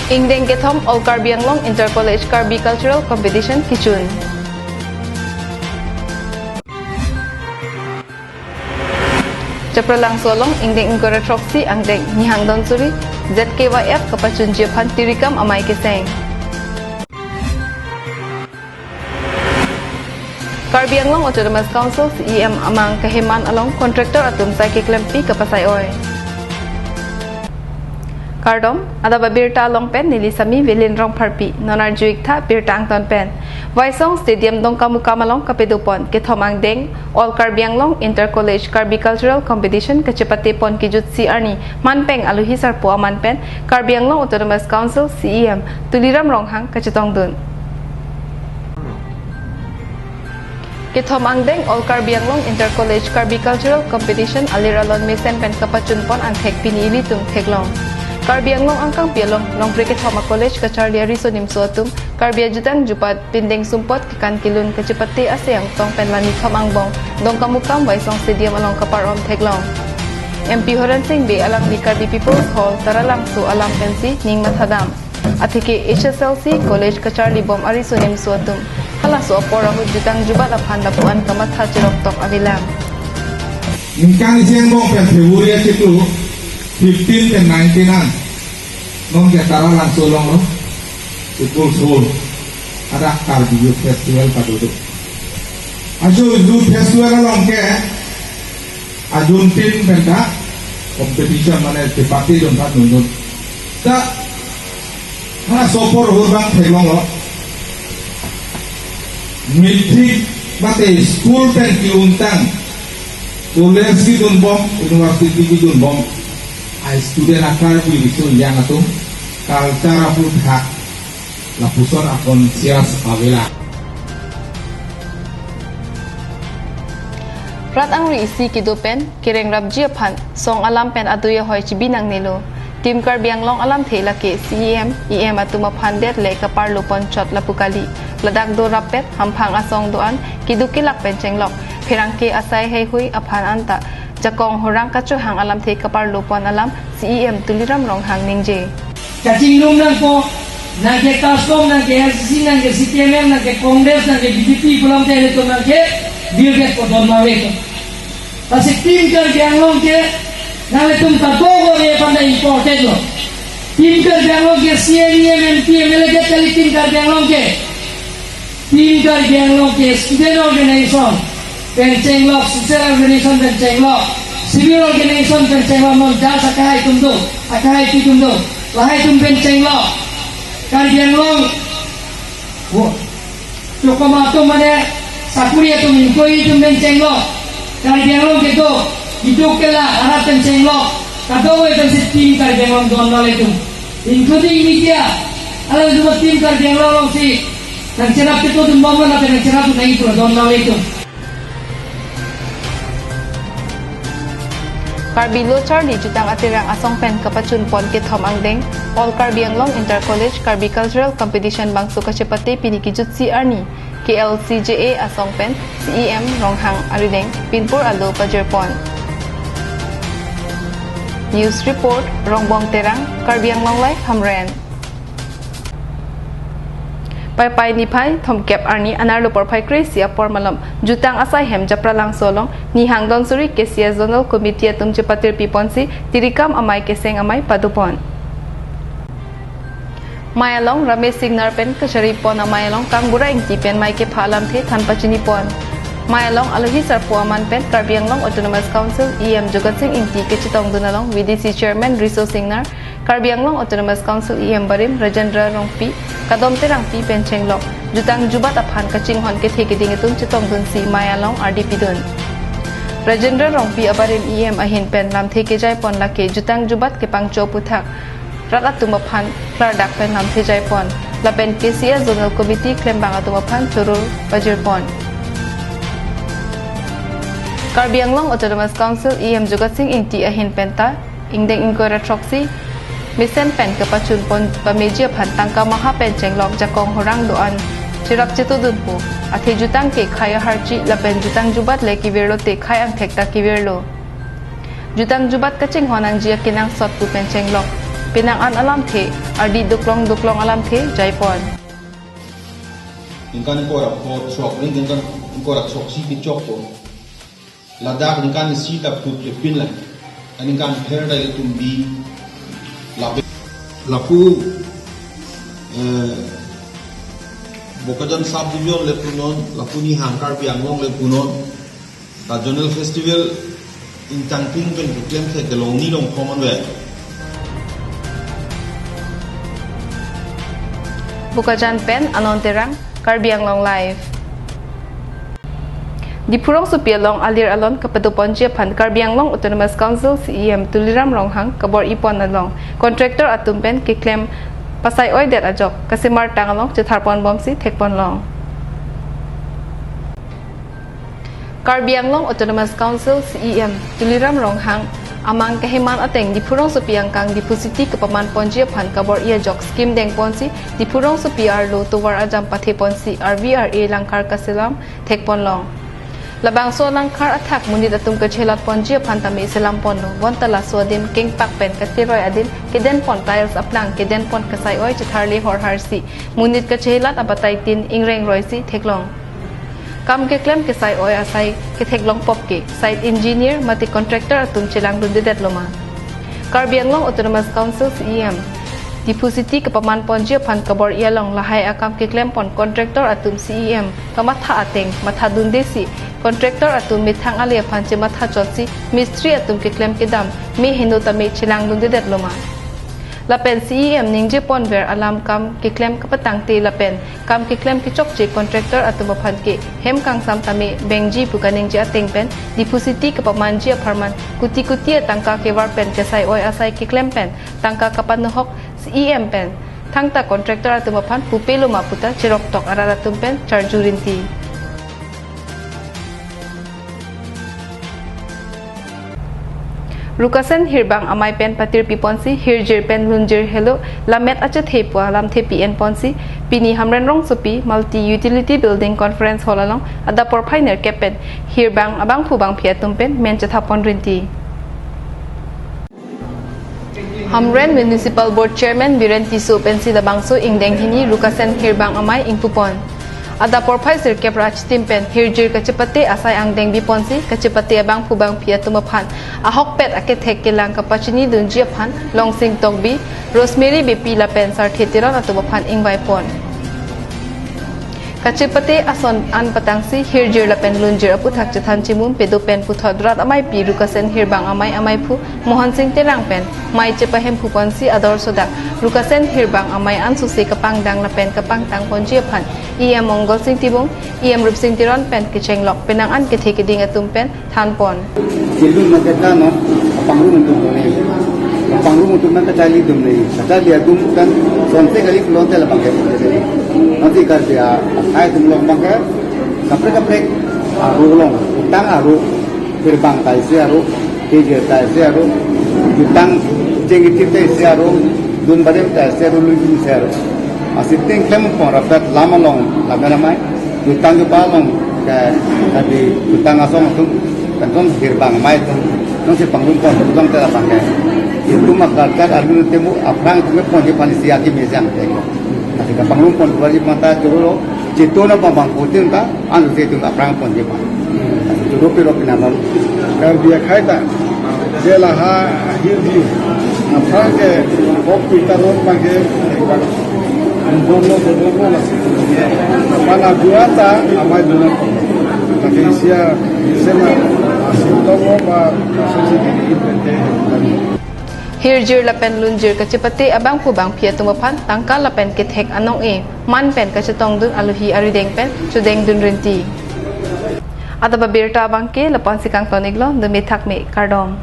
Ingdeng Kethom All Karbi Anglong Inter-College Karbi Cultural Competition Kichun. Capralang Solong Ingdeng Ingkora Troxy Angdeng Nihang Donsuri ZKYF Kapachun Jepan Tirikam Amai Keseng. Karbi Anglong Autonomous Council CEM Amang Kaheman Along Contractor Atum Saiki Klempi Kapasay Oy. Kardom, ada babirta long pen nilisami vilin rong parpi, nonar juik tha birta angton pen. Waisong Stadium dong kamuka malong kapedupon, kithomang deng, All Karbi Anglong Inter-College Karbi Cultural Competition kecepati pon kijutsi arni, manpeng aluhi sarpo aman pen, Karbi Anglong Autonomous Council CEM, tuliram ronghang kecetong dun. Kithomang deng All Karbi Anglong Inter-College Karbi Cultural Competition aliralon mesen pen kapachun pon ang thek pinili tung theklong. Karbi Anglong angkang pialong long Brikit Homa College Kacharli Ariso Nimsuatum Karbi Ajutang Jupat Pindeng Sumpot Kikan Kilun Kecipati Asyang Tong Penlani Kamangbong Dong Kamukam Waisong Stadium along Kaparom Teglong MP Horan Singh Be alang di Karbi People's Hall Taralang Su Alam Pensi Ning Mathadam Atiki HSLC College Kacharli Bom Ariso Nimsuatum Halaso Porahud Jutang Jubat Aphan Dapuan Kamatha Chirok Tok Avilam Ingkang iseng bong pen Februari itu 15 dan 19 non ketara langsung long School Soul ada Karbi Youth Festival pada itu. Ajo Youth Festival long ke ajun tim benda competition mana dipati dan tak nunut. Tak mana sopor hurang telong lo. Meeting bate school dan kiuntang college ki dun bom university ki dun bom student akar bisu yang atau kalcara putha lapuson akon sias avila. Prat ang riisi kidupen kireng rabji aphan song alam pen atuya hoy chibinang nilo. Team Karbi Anglong alam thela ke CEM EM atuma phandet le kapar lupon chot lapukali. Ladak do rapet hamphang asong doan kidukilak pen chenglok. Phirangke asai hei hui aphan anta. Jakong horang kacu hang alam the kapar lupon alam CEM tuliram rong hang ningje. Cacing nung nang ko nang ke Kaskom nang ke LCC nang ke CPM nang ke Kongres nang ke BJP pulang teh itu nang ke dirget ko don mawe ko. Kasi tim Karbi Anglong ke nang tum tagogo ne panda important lo. Tim Karbi Anglong ke CNEM MPM lege kali tim Karbi Anglong ke. Tim Karbi Anglong ke student organization Pencenglok, social organization Pencenglok, civil organization Pencenglok, monjas akai tumdo, akai tumdo, lahai tum Pencenglok, Karbi Anglong, cokomato mana sakuri tum inkoi tum Pencenglok, Karbi Anglong gitu, hidup kela arah Pencenglok, kado itu tim Karbi Anglong donal itu, including media, ada juga tim Karbi Anglong si, nang cerap itu tum bomba nanti nang cerap tu naik tu donal itu. Karbi Lochar di Jutang Atirang Asong Pen Kapachun Pon Kithom Angdeng All Karbi Anglong Inter-College Karbi Cultural Competition Bangsu Kacipati Piniki Jutsi Arni KLCJA Asong Pen CEM Ronghang Arideng Pinpur Alo Pajerpon. News Report Rongbong Terang Karbi Anglong Live Hamren. Pai nipai thom kep arni anar lopor pai kresi apor malam jutang asai hem japralang solong ni hang donsuri kesia zonal committee tum chepatir piponsi tirikam amai keseng amai padupon mayalong ramesh signar pen kachari pon amayalong kangbura ingti pen mai ke phalam the than pachini pon mayalong alohi sarpo aman pen Karbi Anglong Autonomous Council EM Jogat Singh ingti ke chitong dunalong VDC chairman Riso Singnar Karbi Anglong Autonomous Council EM Barim Rajendra Rongpi Kadom terang pi penchenglok jutang jubat aphan kaching hon ke theke ding tum chitong dun si mayalong RDP dun Rajendra Rongpi abarim EM ahin pen lam theke jai pon lake jutang jubat ke pangcho puthak ragat tum aphan klardak pen lam the jai pon la pen KCS zonal committee klembang atum aphan turul bajir pon Karbi Anglong Autonomous Council EM Jogat Singh ingti ahin penta ingdeng ingkora troxy Misen pen kapachun pon pameji phan tangka maha pen chenglok jakong horang doan chirap chitu dunpu athi jutang ke khaya harchi la pen jutang jubat le kiverlo te khayang thekta kiverlo jutang jubat kaching honang jia kinang sot pu pen chenglok pinangan alam the ardi duklong alam the jaipon Ingkan korak pot sok, ingkan korak sok si kicok to. Ladak ingkan si tap tu pin lah. Ingkan hair dari tumbi lapu Bokajan sub division le punon, lapu ni hangkar pianglong le punon. Regional festival in Changping pen proclaim the gelong ni long Commonwealth. Bukajan pen anon terang Karbi Anglong live Di Purong Supialong alir alon kapatupon Japan Karbi Anglong Autonomous Council CEM tuliram ronghang kabor ipon along contractor atumpen kiklem pasay oy det ajok kasi martang along chetharpon bomsi thekpon long Karbi Anglong Autonomous Council CEM tuliram ronghang amang kahiman ateng di Purong Supiang kang depositi kepaman ponji pan kabor ia jok skim deng ponsi di Purong Supiar lo tuwar ajam pathe ponsi RVRA langkar kasilam thekpon long labang so langkar attack munit atum kechelat ponji pan tami selam pon lo wontala sodim king pak pen katiroi adin keden pon tiles aplang keden pon kasai oi chetharli hor harsi munit kechelat abatai tin ingreng roisi theklong kam ke claim ke sai oi asai ke theklong pop ke site engineer mati contractor atum chilang dun det loma Karbi Anglong Autonomous Council CEM depositi kepaman ponji pan kabor ialong lahai akam ke claim pon contractor atum CEM kamatha ateng matha dun desi contractor atum mithang ale pan che matha chotsi mistri atum ke claim ke dam mi hindu tami chilang dun det loma Lapen CEM ningje pon ver alam kam ki claim kapatang te lapen kam ki claim ki chok je contractor atumapan ke hem kang sam tame bengji bukaning je ateng pen depositi kapaman je aparman kuti tangka ke war pen ke sai oi asai ki claim pen tangka kapan hok CEM pen thangta contractor atumapan pupelo maputa chirok tok araratum pen charjurinti Rukasen hirbang amai pen patir piponsi hirjir pen lunjir hello lamet acha thepwa lam thepi en ponsi pini hamren rong sopi multi utility building conference hall along ada por pioneer kepen hirbang abang phubang phiatum pen men chatha pon rinti Hamren Municipal Board Chairman Biren Tiso pensi labangso ingdeng hini Rukasen hirbang amai ingpupon Ada porpai sir keprach timpen hirjir kachipate asai angdeng biponsi kachipate abang phubang phia tumaphan ahok pet ake thek kelang kapachini dunji phan longsing tokbi rosemary bepi la pen sar thetiron atumaphan ingbai pon kachipate ason an patangsi hirjir la pen lunjir apu thak chathan chimum pedo pen puthodrat amai pi Rukasen hirbang amai phu mohan singh terang pen mai chepahem phuponsi ador sodak Rukasen hirbang amai an susi kapang dang la pen kapang tang ponji phan IM Mongol Singh Tibung, IM Rup Singh Tiron pen keceng lok penangan ke theke ding atum pen than pon. Cilun maketa no pangrum untuk nak cari dum ni. Cari dum kan sonte kali pelon tel bangke. Nanti kerja ai dum long bangke. Kapre arulong utang aru hirbang tai se aru keje tai se aru utang jengit tai se aru dun badem tai se aru lu se aru. Asiteng klem pon rapat lama long ramai utang ke palong ke tadi utang asong tu kan hirbang mai tu nasi panggung pon utang telah pakai itu makar argu temu aprang tu pon di panisia ki mezang teko nasi panggung pon bagi mata juro citu na pambang putin ta anu citu aprang pon di pan juro pero kenapa kalau dia kaitan dia lah hirdi aprang ke kopi taron pakai Dono lah. Mana buata amai dono. Tapi sia sema asintomo ba sisi di ipente. Hirjir la pen lunjir kachipate abang phubang phia tumaphan tangka la pen ke thek anong e man pen kachatong dun aluhi arideng pen chudeng dun rinti. Adaba birta abang ke lapon sikang toniglo demi thak me kardom.